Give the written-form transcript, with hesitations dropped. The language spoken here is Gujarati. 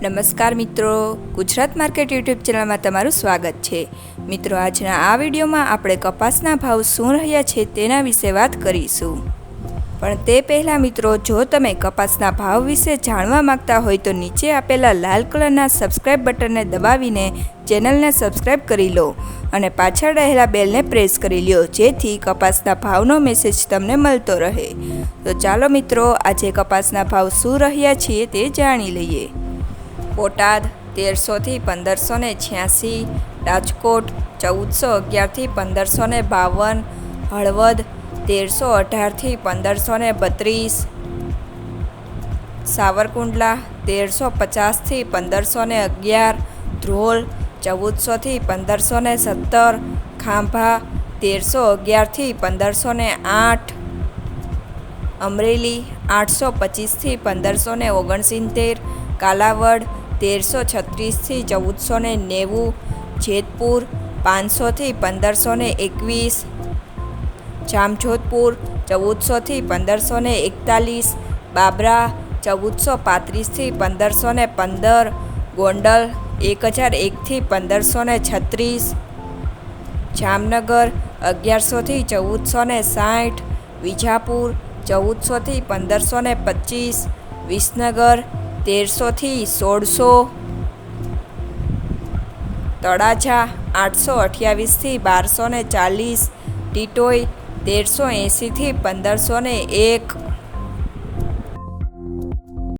નમસ્કાર મિત્રો, ગુજરાત માર્કેટ યુટ્યુબ ચેનલમાં તમારું સ્વાગત છે। મિત્રો, આજના આ વિડીયોમાં આપણે કપાસના ભાવ શું રહ્યા છે તેના વિશે વાત કરીશું। પણ તે પહેલાં મિત્રો, જો તમે કપાસના ભાવ વિશે જાણવા માંગતા હોય તો નીચે આપેલા લાલ કલરના સબસ્ક્રાઇબ બટનને દબાવીને ચેનલને સબસ્ક્રાઇબ કરી લો અને પાછળ રહેલા બેલને પ્રેસ કરી લો, જેથી કપાસના ભાવનો મેસેજ તમને મળતો રહે। તો ચાલો મિત્રો, આજે કપાસના ભાવ શું રહ્યા છે તે જાણી લઈએ। બોટાદ 1300 થી 1586, રાજકોટ 1411 થી 1552, હળવદ 1318 થી 1532, સાવરકુંડલા 1350 થી 1511, ધ્રોલ 1400 થી 1517, ખાંભા 1311 થી 1508, અમરેલી 825 થી 1569, કાલાવડ 1336 થી 1490, જેતપુર 500 થી 1521, જામજોધપુર 1400 થી 1541, બાબરા 1435 થી 1515, ગોંડલ 1001 થી 1536, જામનગર 1100 થી 1460, વિજાપુર 1400 થી 1525, વિસનગર 1300 થી 1600, તળાજા 828 થી 1240, ટીટોઈ 1380 થી 1501,